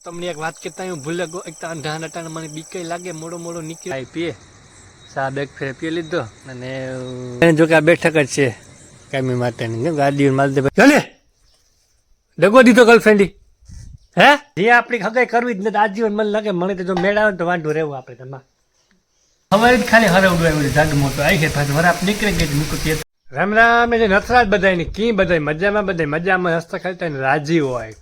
તમને એક વાત કહેતા હું ભૂલે ગયો એક અંધા નટાને મને બીક લાગે મોડો મોડો નીકળી પીએ સા બેગ ફેર પી લીધો અને જો કે આ બેઠક જ છે કાયમી માટેની ગાડી માલ દે ચાલે ડગો દીધો ગર્લફ્રેન્ડી હે જે આપણી હગાઈ કરવી જ નથી આજીવન મને લાગે મને તો જો મેળ આવે તો વાંઢું રહેવું આપણે તમારે હવે જ ખાલી હરવડું આવ્યું જાગ મોટો આવી છે પાછું વરાપ નીકળી ગઈ મૂકું રામ રામ એ નથરાજ બધાય કી બધાય મજામાં બધાય મજામાં હસતા ખાતા રાજી હોય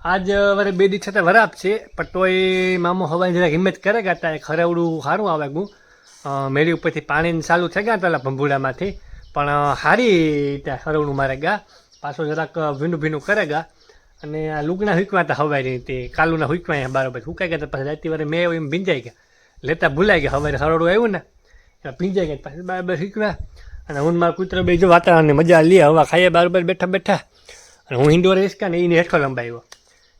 આજ વરે બે દિવસ છતાં વરાપ છે પણ તોય મામો હવાની જરાક હિંમત કરે ગયા ત્યાં ખરવડું સારું આવે ગું મેળી ઉપરથી પાણી ચાલુ થઈ ગયા પેલા ભંભુડામાંથી પણ સારી ત્યાં ખરવડું મારે ગયા પાછું જરાક ભીનું ભીનું કરે ગયા અને આ લુગણા હુકવા હતા હવારી તે કાલુના હુકવા બરાબર હુકાઈ ગયા પછી રાતી વારે મેં એમ ભીંજાઈ ગયા લેતા ભૂલાઈ ગયા હવારે ખરવડું આવ્યું ને એમાં ભીંજાઈ ગયા પછી બરાબર હુકવા અને હું મારા કૂતરો બે જો વાતાવરણની મજા લે હવા ખાઈએ બરાબર બેઠા બેઠા અને હું હિંડોર હિસકા ને એને હેઠો લંબાવ્યો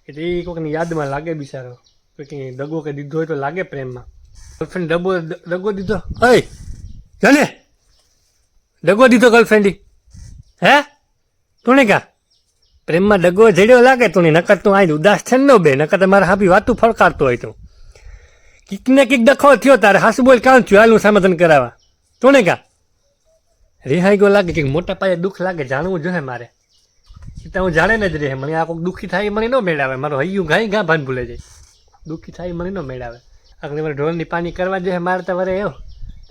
એટલે એ કોઈકની યાદમાં લાગે બિચારો કંઈક દગો કે દીધો હોય તો લાગે પ્રેમમાં ગર્લફ્રેન્ડ દગો દીધો હય જાને દગો દીધો ગર્લફ્રેન્ડી હે તું ને કા પ્રેમમાં દગો જડ્યો લાગે તું નકર તું આ ઉદાસ છે ને બે નકર તમારે હાપી વાતું ફળકારતો હોય તું કીક ને કીક ડખો થયો તારે હાસુ બોલ કામ થયું હાલનું સમાધાન કરાવવા તું ને કા રિહાઈ ગયો લાગે કે મોટા પાયે દુઃખ લાગે જાણવું જોઈએ મારે તો હું જાણે જ રહે મને આ કોઈક દુઃખી થાય મને ન મેળાવે મારો હૈયું ગાય ગા ભાન ભૂલે જાય દુઃખી થાય મને ન મેળાવે આગળ મારે ઢોલની પાણી કરવા જોઈએ મારે તો વરે એવો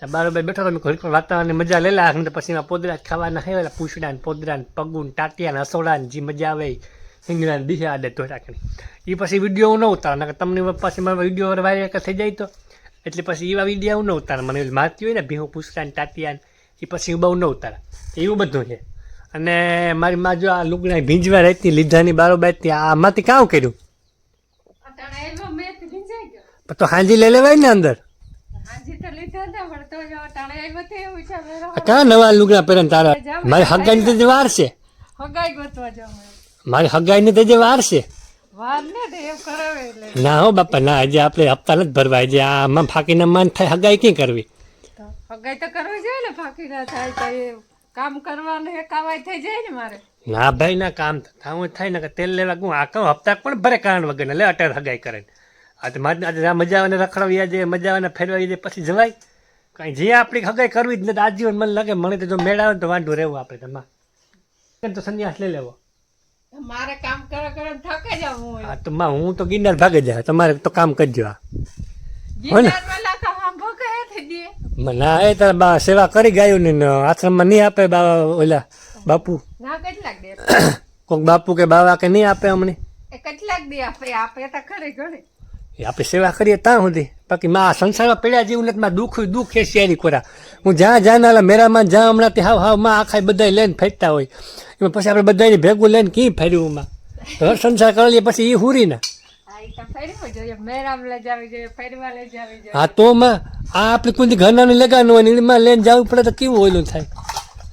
બારોબાર બેઠો તો ઘડી પણ વાતાવરણની મજા લઈ લા તો પછી એમાં પોદરા ખાવાના હોય પૂછડા ને પોદરા ને પગું ને ટાટિયા ને હસોડા ને જે મજા આવે સિંગડા ને દિશા આડે તો રાખણી એ પછી વિડીયો હું ન ઉતાર તમને પછી મારો વિડીયો વાયરલ થઈ જાય તો એટલે પછી એવા વિડીયો હું ન ઉતાર મને મારતી હોય ને ભીહું પૂછડા ને ટાટિયા ને એ પછી હું બહુ ન ઉતારા એવું બધું છે અને મારી માં જો આ લુગડા ભીંજવા રહેતી લીધાની બારોબાર ત્યાં આમાંથી કામ કર્યું તો હાંજી લઈ લેવાય ને અંદર ક્યાં નવા લુગડા પહેરે તારા મારી હગાઈ ની વાર છે મારી હગાઈ ની તો વાર છે ના હો બાપા ના હજી આપણે હપ્તા નથી ભરવા હજી આમાં ફાંકીને માન થાય હગાઈ ક્યાં કરવી હગાઈ તો કરવી જોઈએ ને ફાંકી ના થાય કામ કરવાનું એ કાવાય થઈ જાય ને મારે ના ભાઈ ના કામ થાવું થાય ને તેલ લેવા ગું આ કહું હપ્તા પણ ભરે કારણ વગર ને લે અટાર હગાઈ કરે આ તો મારે મજા આવે રખડવી જાય મજા આવે ફેરવાઈ જાય પછી જવાય કઈ જે આપણી હગાઈ કરવી જ નથી આજીવન મને લાગે મને તો જો મેળ આવે તો વાંઢું રહેવું આપણે તમારે તો સંન્યાસ લઈ લેવો મારે કામ કરે કરે થકે જાવ હા તો હું તો ગિરનાર ભાગે જાય તમારે તો કામ કરજો આ ના એ તારા સેવા કરી ગાયું ને આશ્રમમાં નહીં આપે ઓલા બાપુ કોઈક બાપુ કે બાવા કે નહીં આપે અમને કેટલાક દી આપે આપે તો ખરી ઘણી આપણે સેવા કરીએ ત્યાં સુધી બાકી માં સંસારમાં પડ્યા જેવું નથી માં દુઃખ છે શેરી ખોરા હું જ્યાં જાનાલા મેરામાં જ્યાં હમણાં તે હાવ માં આખા બધા લઈને ફેંકતા હોય એમાં પછી આપણે બધાને ભેગું લઈને કી ફેર્યું માં ઘર સંસાર કરી લઈએ પછી એ હુરી ને હા તો માં આ આપણે કોઈ ઘરના લગાડવાનું હોય નીળમાં લઈને જવું પડે તો કેવું ઓયલું થાય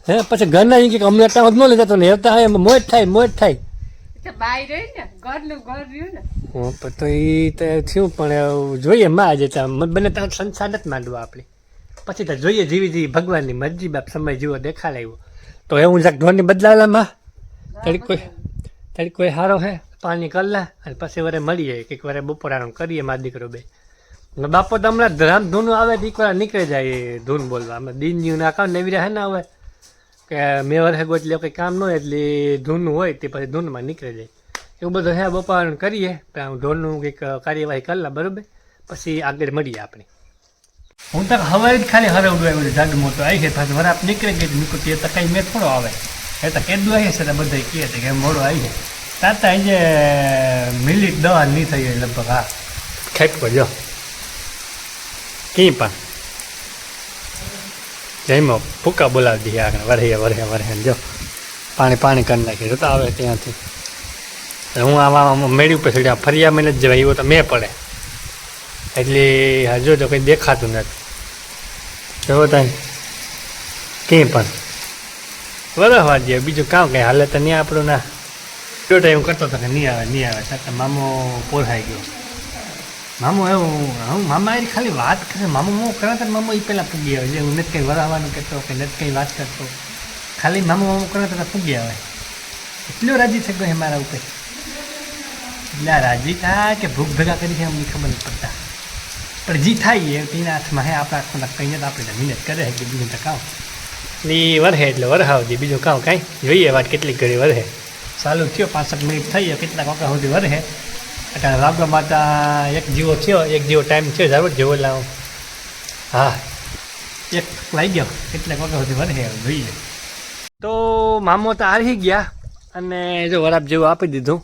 હે પછી ઘરના કે અમને ત્યાં ન લેતા તો હેરતા હોય એમાં મોજ થાય તો એ તો થયું પણ જોઈએ માં આજે બને ત્યાં સંસાર નથી માંડવા આપણે પછી તો જોઈએ જેવી ભગવાનની મરજી બાપ સમય જેવો દેખાડાયો તો એવું જાક ઢોરની બદલાવેલામાં તારી કોઈ સારો હે પાણી કરલા અને પછી વરે મળીએ કંઈક વારે બપોરાનું કરીએ મારા દીકરો બે બાપો તો હમણાં ધરામ ધૂનું આવે તો એક વાર નીકળી જાય ધૂન બોલવા અમે દિનજીવ ના કામ નવી રહે ને હવે કે મેં વર્ષે ગોતલે કંઈ કામ ન હોય એટલે ધૂનનું હોય તે પછી ધૂનમાં નીકળી જાય એવું બધું હે બપોરાનું કરીએ ઢોરનું કંઈક કાર્યવાહી કરલા બરાબર પછી આગળ મળીએ આપણે હું તો હવે જ ખાલી હરવડું આવ્યું જાગ મોટો આવી છે પાછું વરાપ નીકળી ગઈ નીકળતી એ તો કંઈ મેં થોડો આવે એ તો કેદું આવી છે બધા કહે છે કે મોડો આવી છે તાતા આજે મિનિટ 10 નહીં થઈ ગઈ લગભગ હા ખેપકો જો કી પણ જઈમાં ફૂકા બોલાવી દઈએ આગળ વરે જો પાણી કરી નાખી જોતા આવે ત્યાંથી હું આમાં મેળી ઉપર ચડ્યા ફરિયા મેં જ જવાય એવો તો મેં પડે એટલે હજુ તો કંઈ દેખાતું નથી જોવો ત્યાં કંઈ પણ વરસવા દે બીજું કામ કંઈ હાલે તો નહીં આપણું ના એટલો ટાઈમ કરતો હતો કે નહીં આવે છતાં મામો પોસાઈ ગયો મામો એવું હું મામા એ ખાલી વાત કરે મામો હું કરે તો મામો એ પહેલાં પૂગી આવે હું નથી કંઈ વરાવવાનું કહેતો કે નથી કંઈ વાત કરતો ખાલી મામો કરે તો પૂગી આવે એટલો રાજી થઈ ગયો મારા ઉપર એટલે રાજી થાય કે ભૂખ ભેગા કરી છે અમને ખબર નથી પડતા, પણ જી થાય એ તેના હાથમાં હે. આપણા હાથમાં કંઈ નથી, આપણે મહેનત કરે કે બીજું તો કામ એટલે એ વરહે એટલે વરહાવજી, બીજું કામ કાંઈ જોઈએ વાત કેટલીક ઘડી વરહે. ચાલુ થયો 5-7 મિનિટ થઈ, કેટલાક વાગ્યા સુધી વરહે. એટલે વાગવા માતા એક જીવો થયો, એક જીવો ટાઈમ થયો જરૂર જેવો લાવ. હા, એક લાગી ગયો, કેટલાક વાગ્યા સુધી વરહે જોઈએ. તો મામો તો આવી ગયા અને જો વરાપ જેવું આપી દીધું.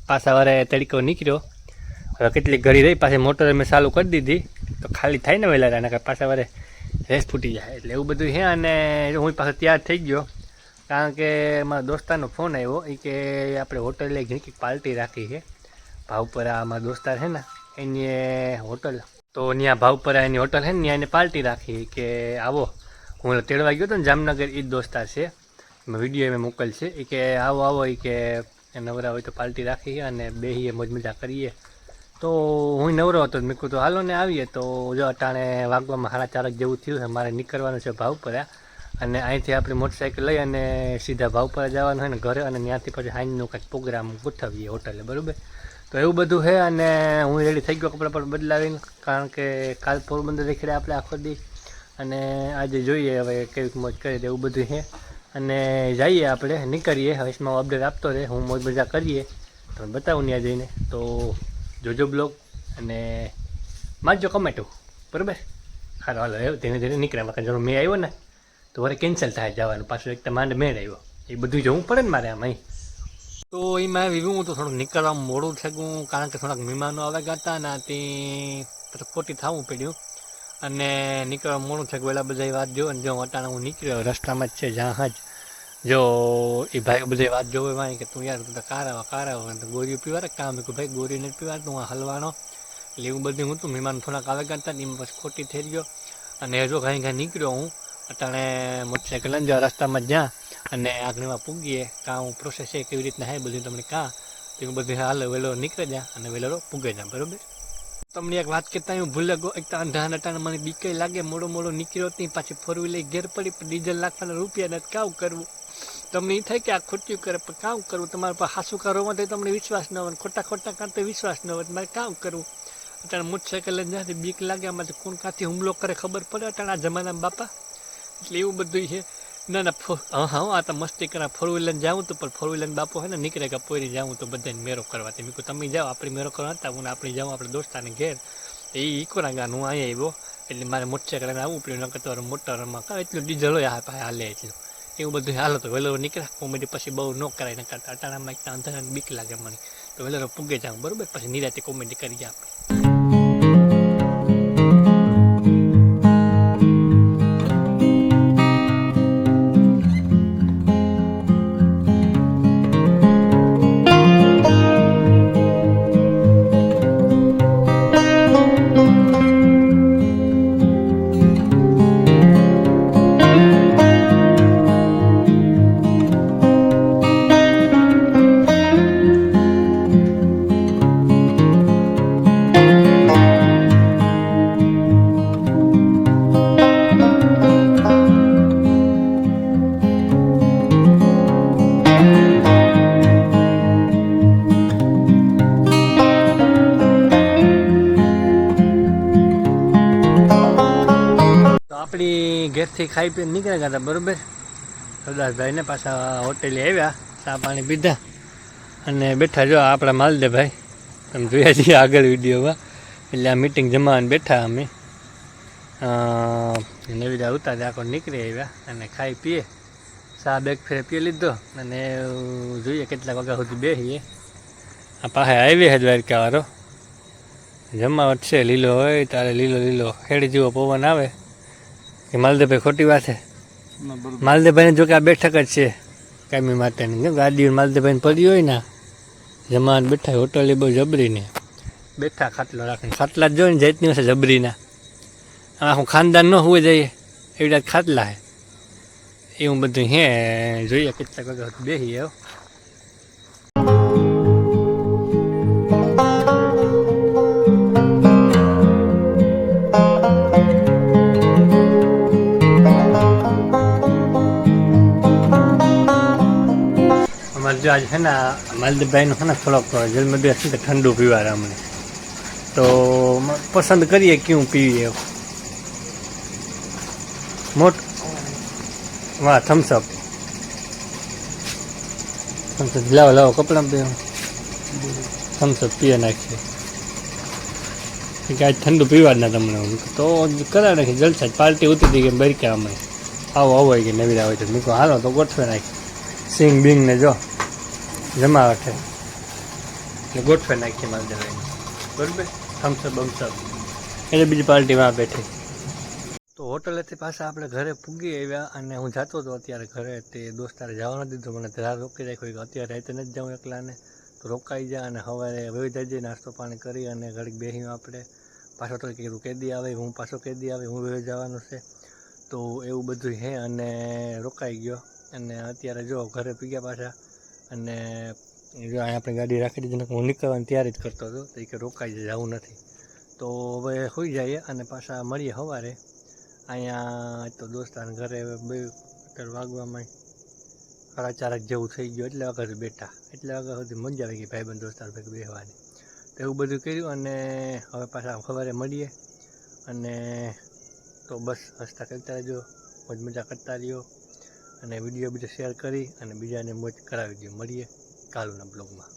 પાછા વારે તડકો નીકળ્યો. હવે કેટલીક ઘડી રહી, પાછી મોટર મેં ચાલુ કરી દીધી તો ખાલી થાય ને વહેલા એના પાછા વારે રેસ ફૂટી જાય એટલે એવું બધું છે. અને હું પાછો તૈયાર થઈ ગયો, કારણ કે મારા દોસ્તારનો ફોન આવ્યો એ કે આપણે હોટલે ઘણી પાર્ટી રાખી છે ભાવપરા. મારા દોસ્તાર છે ને એની હોટલ, તો ત્યાં ભાવપરા એની હોટલ છે ને ત્યાં એને પાર્ટી રાખી કે આવો. હું તેડવા ગયો હતો ને જામનગર, એ જ દોસ્તાર છે, વિડીયો મેં મોકલશે એ કે આવો આવો એ કે નવરા હોય તો પાર્ટી રાખી છે અને બેહીએ મોજ મજા કરીએ. તો હું નવરો હતો, મેં કહું તો હાલો ને આવીએ. તો જો અટાણે વાગવામાં 4:30 જેવું થયું છે, મારે નીકળવાનું છે ભાવપરા. અને અહીંથી આપણી મોટરસાઇકલ લઈ અને સીધા ભાવપરા જવાનું હોય ને ઘરે, અને ત્યાંથી પછી સાંજનું કંઈક પ્રોગ્રામ ગોઠવીએ હોટલે, બરાબર. તો એવું બધું છે. અને હું રેડી થઈ ગયો કપડાં પર બદલાવીને, કારણ કે કાલ પોરબંદર દેખાડે આપણે આખો દી, અને આજે જોઈએ હવે કેવીક મોજ કરીએ એવું બધું છે. અને જઈએ આપણે, નીકળીએ. હવેશમાં અપડેટ આપતો રહે, હું મોજ મજા કરીએ, તમે બતાવું ત્યાં જઈને. તો જોજો બ્લોગ અને મારજો કમેન્ટો, બરાબર. હાલો હાલો એવું ધીરે ધીરે નીકળ્યા. જો મેં આવ્યો ને તો વરે કેન્સલ થાય જવાનું, પાછું એક તો માંડ મેળ આવ્યો, એ બધું જોવું પડે ને મારે આમાં. તો એમાં હું તો થોડુંક નીકળવામાં મોડું થયું, કારણ કે થોડાક મહેમાનો આવે હતા ને તે પછી ખોટી થવું પડ્યું અને નીકળવા મોડું થયું. પેલા બધા વાત જો ને જો અટાણે હું નીકળ્યો રસ્તામાં જ છે જ્યાં જ જો એ ભાઈ બધા વાત જોવે ભાઈ કે તું યાર તું તો કારાવા ગોરીઓ પીવા કામ કે ભાઈ ગોરી નથી પીવા, તું હલવાનો એટલે એવું બધું હું તું. મહેમાન થોડાક આવે હતા ને એમ પછી ખોટી થઈ ગયો. અને જો કાંઈ નીકળ્યો હું અટાણે મોટરસાઇકલ લઈને જાઉં રસ્તામાં જ્યાં, અને આગળમાં પૂગીએ કાં હું પ્રોસેસ છે કેવી રીતના હે બધું તમને કાં તો એવું બધું હાલ વહેલો નીકળે જા અને વહેલો પૂગે જા, બરાબર. તમને એક વાત કહેતા હું ભૂલે ગયો, એક તો અંધાર અટાણે મને બીકે લાગે, મોડો નીકળ્યો હતી, પાછી ફોરવી લઈ ઘેર પડી, ડીઝલ નાખવાના રૂપિયા નથી, કાવું કરવું. તમને એ થાય કે આ ખોટ્યું કરે, પણ કામ કરવું. તમારે પાસે હાસું કરવામાં તો તમને વિશ્વાસ ન હોય, ખોટા કાં તો વિશ્વાસ ન હોય, તમારે કામ કરવું. અત્યારે મોટરસાઇકલ લઈને જ્યાંથી બીક લાગે, આમાંથી કોણ કાંથી હુમલો કરે ખબર પડે અટાણે આ જમાનામાં બાપા. એટલે એવું બધું છે. ના હા આ તો મસ્તી કરા. ફોર વ્હીલર જાઉં તો પણ ફોર વ્હીલર બાપો હે ને નીકળે કે પોરી જાઉં તો બધાને મેરો કરવા. મેં કહું તમે જાઓ, આપણે મેરો કરવા હતા, હું આપણે જાઉં આપણે દોસ્તાને ઘેર. એ ઈકોના ગાન હું અહીંયા આવ્યો એટલે મારે મોટરસાઇકલ આવવું પડ્યું, ન કરતો મોટરમાં એટલું ડીઝલ હોય આ પાસે હાલે એટલું. એવું બધું હાલો તો વહેલો નીકળે. કોમેડી પછી બહુ ન કરાય, ન કરતા અટાણામાં એક અંધારાને બીક લાગે મને, તો વહેલો પૂગે જાઉં, બરાબર. પછી નિરાતે કોમેડી કરીએ આપણે. આપણી ઘેરથી ખાઈ પીને નીકળી ગયા હતા, બરાબર. સરદારભાઈને પાછા હોટેલે આવ્યા, ચા પાણી પીધા અને બેઠા. જો આપણા માલદેભાઈ તમે જોયા છીએ આગળ વિડીયોમાં. એટલે આ મિટિંગ જમાવાને બેઠા અમે એવી રીતે ઉતારે આખો નીકળી આવ્યા અને ખાઈ પીએ. ચા બેગ ફેરે પી લીધો અને જોઈએ કેટલા વાગ્યા સુધી બેસીએ. આ પાસે આવી છે દ્વારકાવાળો, જમાવટ છે. લીલો હોય તારે લીલો ખેડી જેવો પવન આવે કે માલદેભાઈ ખોટી વાત છે. માલદેભાઈને જો કે આ બેઠક જ છે કાયમી માટેની, ગાડીઓ માલદેભાઈને પડી હોય ને જમાન બેઠા હોટલે બહુ જબરીને બેઠા, ખાટલો રાખીને. ખાટલા જ જોઈને જાતની હશે જબરીના. આખું ખાનદાન ન હોવું જઈએ એવી રીતે ખાટલા હે, એવું બધું હે. જોઈએ કેટલાક વાગ્યા બેસીએ. જો જો આજ છે ને માલદીભાઈનું છે ને થોડોક જન્મદિવસ છે તો ઠંડુ પીવા અમને તો પસંદ કરીએ ક્યું પીવીએ વાહ થમ્સઅપ લાવો લાવો કપડાં પીવો થમ્સઅપ પીએ નાખીએ કે આજ ઠંડુ પીવા જ ના તમને તો કરાવી નાખી જલસા જ પાર્ટી ઉતરી હતી કે બરક્યા અમે આવો આવો હોય કે નવી આવે તો મેં કહું હાલો તો ગોઠવે નાખી સિંગ બિંગ ને જો જમાવટે એટલે ગોઠવે નાખીએ માલ દેવાઈને બરાબર થમ્સઅપ બમસઅપ એટલે બીજી પાર્ટીમાં બેઠી તો હોટલેથી પાછા આપણે ઘરે પૂગી આવ્યા અને હું જતો હતો અત્યારે ઘરે તે દોસ્તારે જવા ન દીધું મને ધરા રોકી રાખ્યો કે અત્યારે રાતે નથી જાઉં એકલાને તો રોકાઈ જાય અને સવારે વહી જઈએ નાસ્તો પાણી કરી અને ઘડીક બેસીને આપણે પાછો તો કીધું કેદી આવે હું પાછો કેદી આવે હું વહી જવાનું છે તો એવું બધું હે અને રોકાઈ ગયો અને અત્યારે જો ઘરે પીગ્યા પાછા અને જો અહીંયા આપણે ગાડી રાખી દીધી હું નીકળવાની તૈયારી જ કરતો હતો તો એ કે રોકાઈ જાય જવું નથી તો હવે હોઈ જઈએ અને પાછા મળીએ સવારે અહીંયા તો દોસ્તાર ઘરે બે વાગવામાં 4:30 જેવું થઈ ગયું એટલે વખત બેઠા એટલે વખત સુધી મજા આવી ગઈ ભાઈબંધ દોસ્તાર ભેગું બેસવાની તો એવું બધું કર્યું અને હવે પાછા સવારે મળીએ અને તો બસ હસતા કરતા રહેજો મોજ મજા કરતા રહ્યો અને વિડીયો બીજો શેર કરી અને બીજાને મોજ કરાવી દો મળીએ કાલના બ્લોગમાં